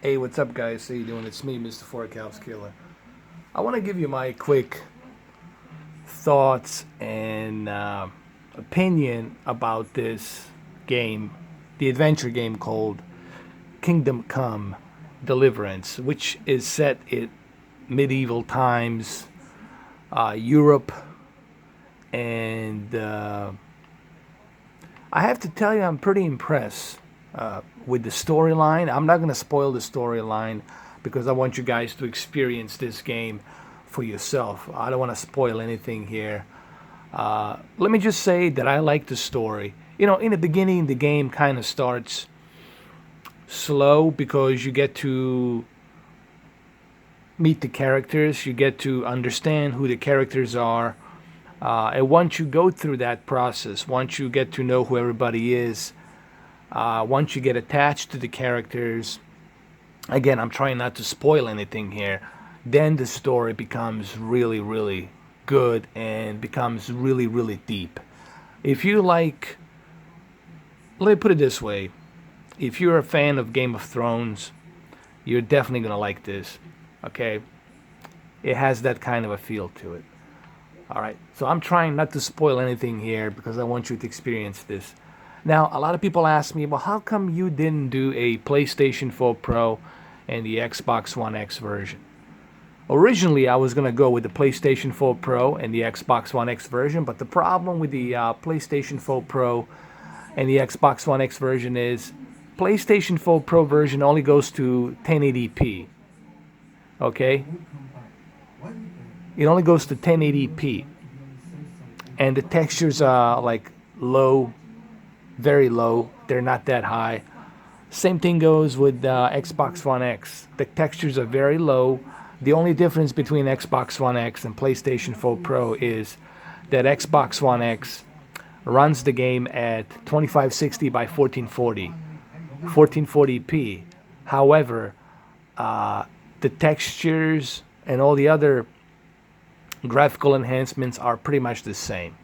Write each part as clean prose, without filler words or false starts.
Hey, what's up, guys? How you doing? It's me, Mr. Forecast Killer. I want to give you my quick thoughts and opinion about this game, the adventure game called Kingdom Come Deliverance, which is set in medieval times, Europe, and I have to tell you, I'm pretty impressed with the storyline. I'm not going to spoil the storyline because I want you guys to experience this game for yourself. I don't want to spoil anything here. Let me just say that I like the story. You know, in the beginning, the game kind of starts slow because you get to meet the characters, you get to understand who the characters are. And once you go through that process, once you get to know who everybody is, once you get attached to the characters, again, I'm trying not to spoil anything here, then the story becomes really, really good and becomes really, really deep. If you like, let me put it this way, if you're a fan of Game of Thrones, you're definitely going to like this. Okay? It has that kind of a feel to it. All right. So I'm trying not to spoil anything here because I want you to experience this. Now, a lot of people ask me, well, how come you didn't do a PlayStation 4 Pro and the Xbox One X version? Originally, I was going to go with the PlayStation 4 Pro and the Xbox One X version, but the problem with the PlayStation 4 Pro and the Xbox One X version is PlayStation 4 Pro version only goes to 1080p. Okay? It only goes to 1080p. And the textures are like low, very low. They're not that high. Same thing goes with Xbox One X. The textures are very low. The only difference between Xbox One X and PlayStation 4 Pro is that Xbox One X runs the game at 2560 by 1440, 1440p. However, the textures and all the other graphical enhancements are pretty much the same.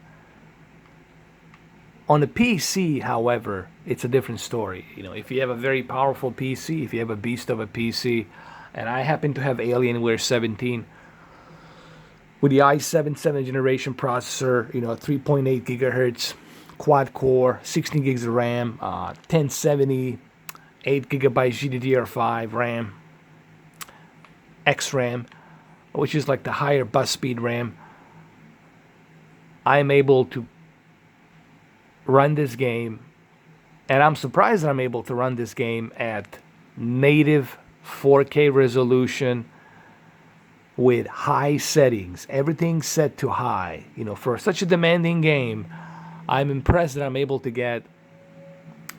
On the PC, however, it's a different story. You know, if you have a very powerful PC, if you have a beast of a PC, and I happen to have Alienware 17 with the i7 7th generation processor, you know, 3.8 gigahertz, quad core, 16 gigs of RAM, 1070, 8 gigabytes GDDR5 RAM, XRAM, which is like the higher bus speed RAM. I'm able to run this game, and I'm surprised that I'm able to run this game at native 4K resolution with high settings. Everything's set to high. You know, for such a demanding game, I'm impressed that I'm able to get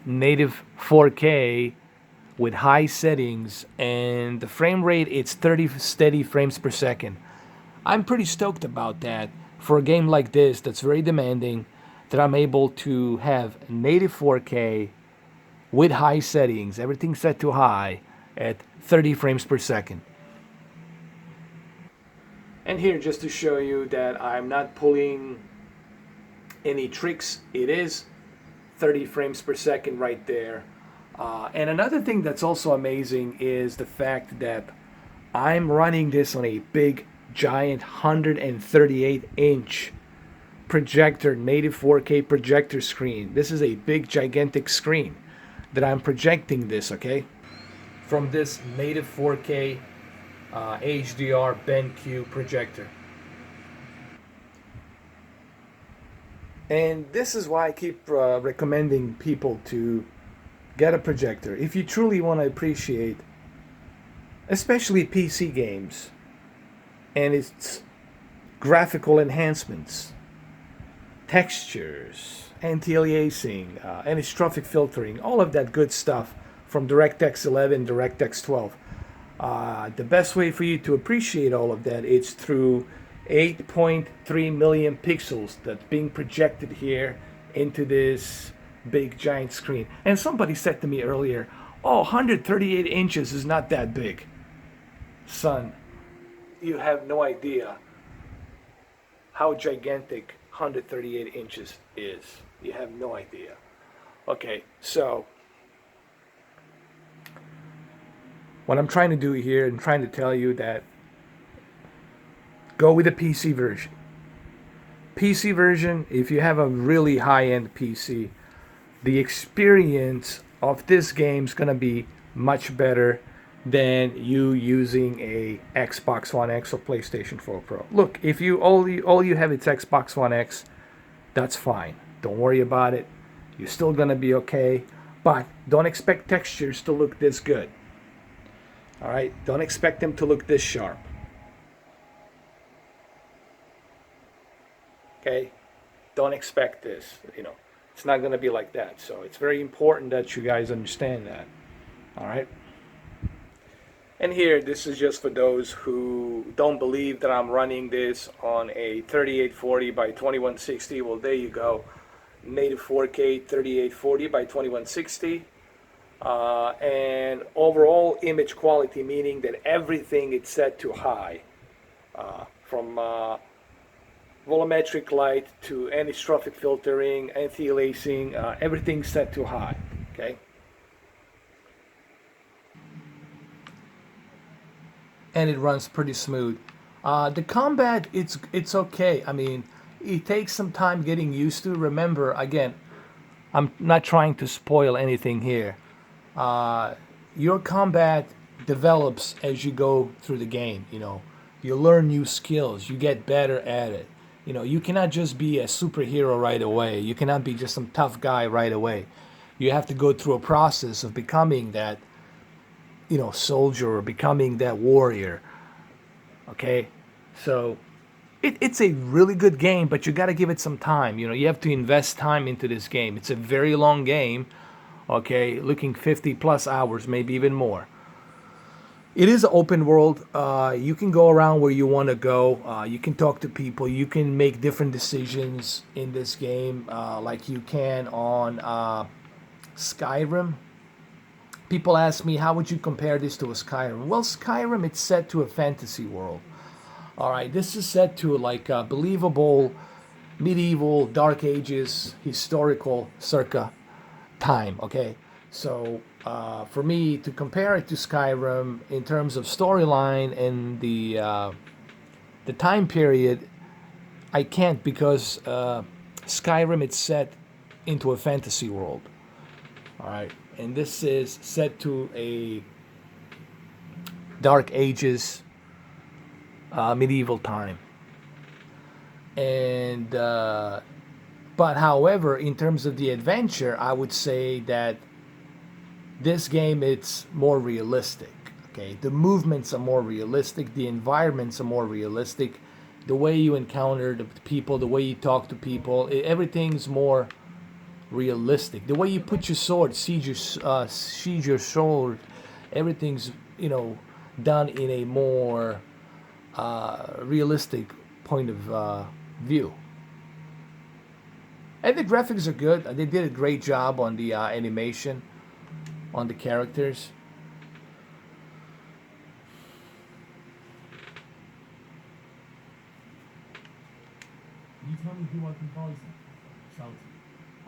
native 4K with high settings, and the frame rate, it's 30 steady frames per second. I'm pretty stoked about that for a game like this that's very demanding, that I'm able to have native 4K with high settings, everything set to high at 30 frames per second. And here, just to show you that I'm not pulling any tricks, it is 30 frames per second right there. And another thing that's also amazing is the fact that I'm running this on a big, giant 138-inch projector, native 4K projector screen. This is a big, gigantic screen that I'm projecting this, okay? From this native 4K HDR BenQ projector. And this is why I keep recommending people to get a projector. If you truly want to appreciate, especially PC games, and its graphical enhancements, textures, anti-aliasing, anisotropic filtering, all of that good stuff from DirectX 11, DirectX 12. The best way for you to appreciate all of that is through 8.3 million pixels that's being projected here into this big giant screen. And somebody said to me earlier, oh, 138 inches is not that big. Son, you have no idea how gigantic 138 inches is. You have no idea. Okay, so What I'm trying to do here and trying to tell you that go with the PC version. PC version, if you have a really high-end PC, the experience of this game is going to be much better than you using a Xbox One X or PlayStation 4 Pro. Look, if you all you have is Xbox One X, that's fine. Don't worry about it. You're still going to be okay, but don't expect textures to look this good. All right? Don't expect them to look this sharp. Okay? Don't expect this, It's not going to be like that. So it's very important that you guys understand that. All right? And here, this is just for those who don't believe that I'm running this on a 3840 by 2160. Well, there you go. Native 4K 3840 by 2160. And overall image quality, meaning that everything is set to high. From volumetric light to anisotropic filtering, anti-aliasing, everything's set to high. Okay? And it runs pretty smooth. The combat, it's okay. I mean, it takes some time getting used to. Remember, again, I'm not trying to spoil anything here. Your combat develops as you go through the game. You learn new skills. You get better at it. You cannot just be a superhero right away. You cannot be just some tough guy right away. You have to go through a process of becoming that soldier or becoming that warrior. Okay, so it's a really good game, but you got to give it some time. You have to invest time into this game. It's a very long game. Okay, looking 50 plus hours, maybe even more. It is an open world. You can go around where you want to go. You can talk to people. You can make different decisions in this game, like you can on Skyrim. People ask me, how would you compare this to a Skyrim? Well, Skyrim, it's set to a fantasy world. All right, this is set to like a believable, medieval, dark ages, historical circa time, okay? So for me to compare it to Skyrim in terms of storyline and the time period, I can't because Skyrim, it's set into a fantasy world. All right, and this is set to a dark ages, medieval time. And but however, in terms of the adventure, I would say that this game, it's more realistic. Okay, the movements are more realistic, the environments are more realistic, the way you encounter the people, the way you talk to people, everything's more realistic. The way you put your sword, sheathe your sword, everything's done in a more realistic point of view. And the graphics are good. They did a great job on the animation, on the characters. You tell me who I can buy some.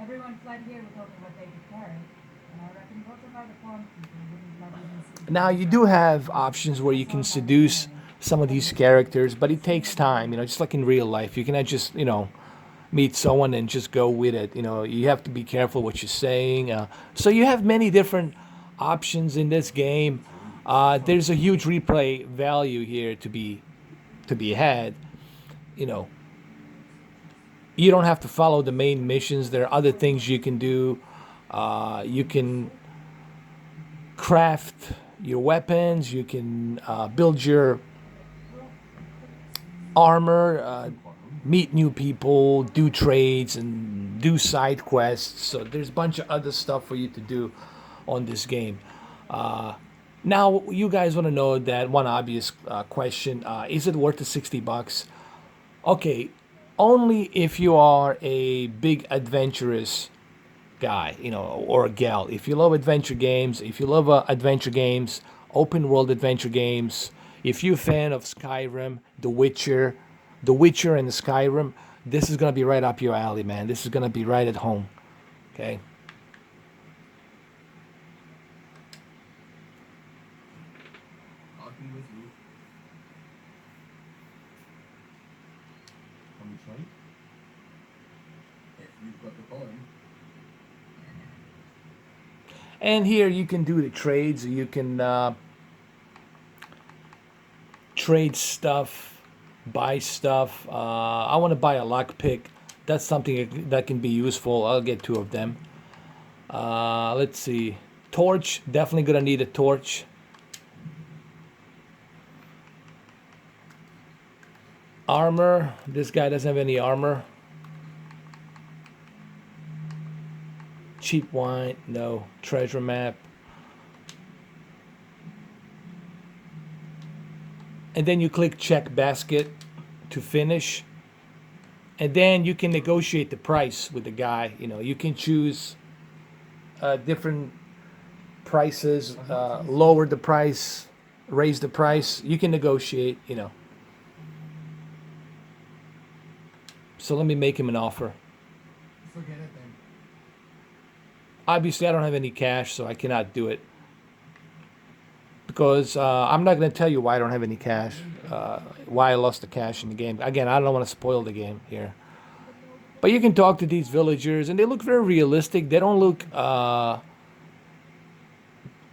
Everyone fled here with over what they could carry. And I reckon voted by the farm people wouldn't let even see. Now you do have options where you can seduce some of these characters, but it takes time. Just like in real life, you cannot just meet someone and just go with it. You have to be careful what you're saying. So you have many different options in this game. There's a huge replay value here to be had. You don't have to follow the main missions. There are other things you can do. You can craft your weapons. You can build your armor, meet new people, do trades, and do side quests. So there's a bunch of other stuff for you to do on this game. Now, you guys want to know that one obvious question. Is it worth the $60? Okay, only if you are a big adventurous guy, or a gal. If you love adventure games, open world adventure games, if you're a fan of Skyrim, The Witcher and the Skyrim, this is going to be right up your alley, man. This is going to be right at home. Okay? got the poem. And here you can do the trades. You can trade stuff, buy stuff. I want to buy a lockpick. That's something that can be useful. I'll get 2 of them. Let's see. Torch. Definitely gonna need a torch. Armor. This guy doesn't have any armor. Cheap wine. No. Treasure map. And then you click check basket to finish. And then you can negotiate the price with the guy. You know, you can choose different prices, lower the price, raise the price. You can negotiate, you know. So let me make him an offer. Forget it then. Obviously, I don't have any cash, so I cannot do it. Because I'm not going to tell you why I don't have any cash, why I lost the cash in the game. Again, I don't want to spoil the game here. But you can talk to these villagers, and they look very realistic. They don't look,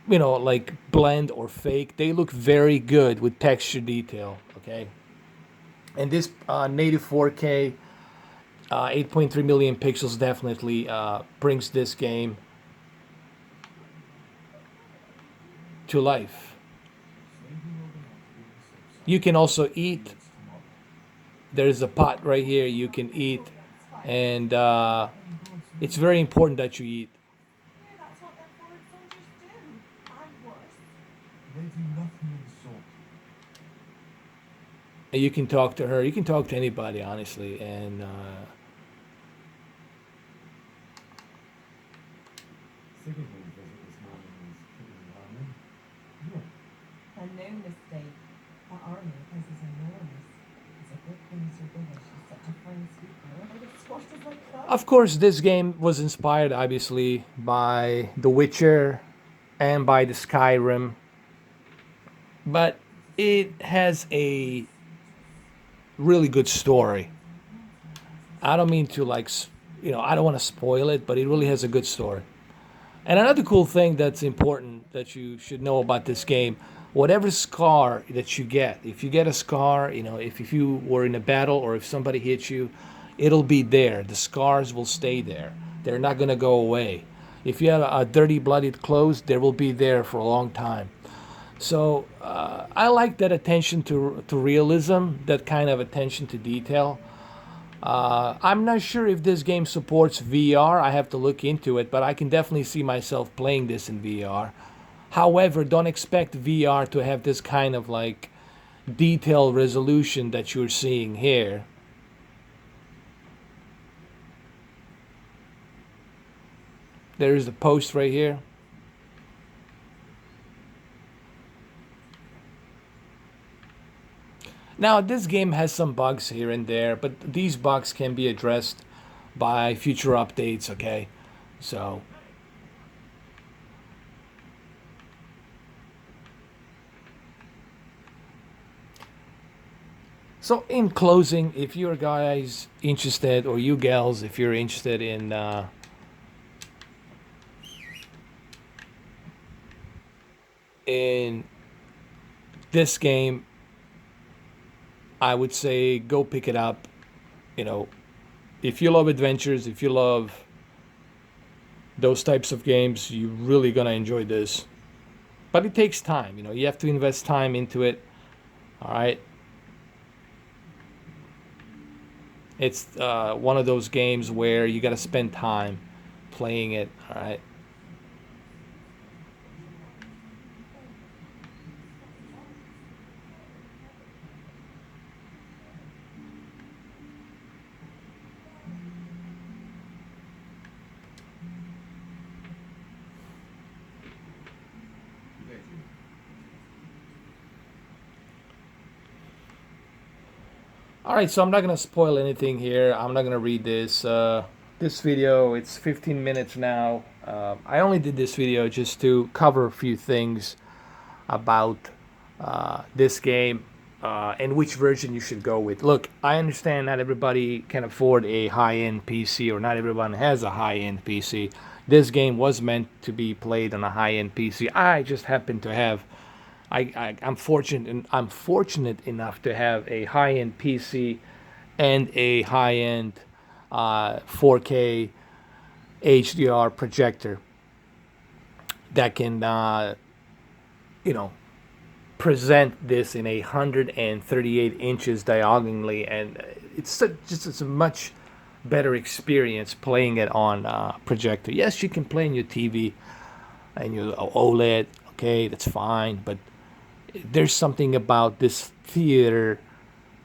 you know, like blend or fake. They look very good with texture detail, okay? And this native 4K, 8.3 million pixels definitely brings this game to life. You can also eat. There's a pot right here you can eat, and it's very important that you eat. Yeah, that's what their forward soldiers do. And worse. They do nothing of the sort. And you can talk to her. You can talk to anybody, honestly. And Second visit this morning was pretty alarming. Yeah. And no mistake. That army of his is enormous. It's a good thing Sir Billish is such a fine speaker. They would squashed us like that. of course, this game was inspired, obviously, by The Witcher and by the Skyrim. But it has a really good story. I don't mean to you know, I don't want to spoil it, but it really has a good story. And another cool thing that's important that you should know about this game, whatever scar that you get, if you get a scar, you know, if you were in a battle or if somebody hits you, it'll be there. The scars will stay there. They're not going to go away. If you have a dirty, bloodied clothes, they will be there for a long time. So I like that attention to realism, that kind of attention to detail. I'm not sure if this game supports VR. I have to look into it, but I can definitely see myself playing this in VR. However, don't expect VR to have this kind of like detail resolution that you're seeing here. There's the post right here. Now, this game has some bugs here and there, but these bugs can be addressed by future updates, okay? So, in closing, if you're guys interested, or you gals, if you're interested in this game, I would say go pick it up. You know, if you love adventures, if you love those types of games, you're really gonna enjoy this. But it takes time, you know, you have to invest time into it. All right. It's one of those games where you gotta spend time playing it. All right. Thank you. All right, so I'm not gonna spoil anything here. I'm not gonna read this. This video, it's 15 minutes now. I only did this video just to cover a few things about this game. and which version you should go with. Look, I understand not everybody can afford a high-end PC, or not everyone has a high-end PC. This game was meant to be played on a high-end PC. I just happen to have, I'm fortunate, and I'm fortunate enough to have a high-end PC and a high-end 4K HDR projector that can, you know, present this in 138 inches diagonally, and it's a much better experience playing it on projector. Yes, you can play on your TV and your OLED. Okay, that's fine, but there's something about this theater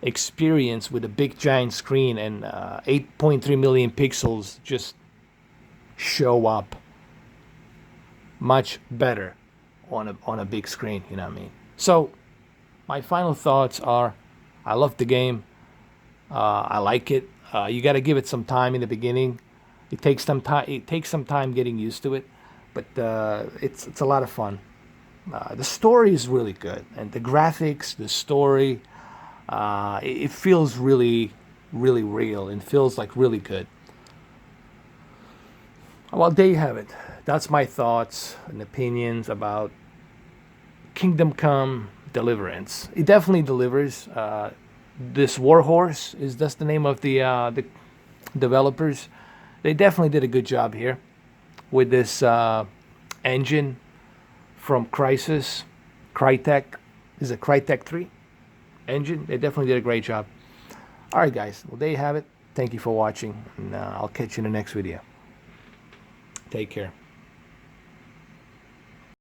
experience with a big giant screen and 8.3 million pixels just show up much better on a big screen. You know what I mean? So my final thoughts are, I love the game. I like it. You got to give it some time in the beginning. It takes some time. It takes some time getting used to it, but it's a lot of fun. The story is really good, and the graphics, the story, it feels really, really real and feels like really good. Well, there you have it. That's my thoughts and opinions about Kingdom Come Deliverance. It definitely delivers. This Warhorse is that's the name of the developers. They definitely did a good job here with this engine from Crytek. Is it Crytek 3 engine? They definitely did a great job. All right, guys. Well, there you have it. Thank you for watching, and I'll catch you in the next video. Take care.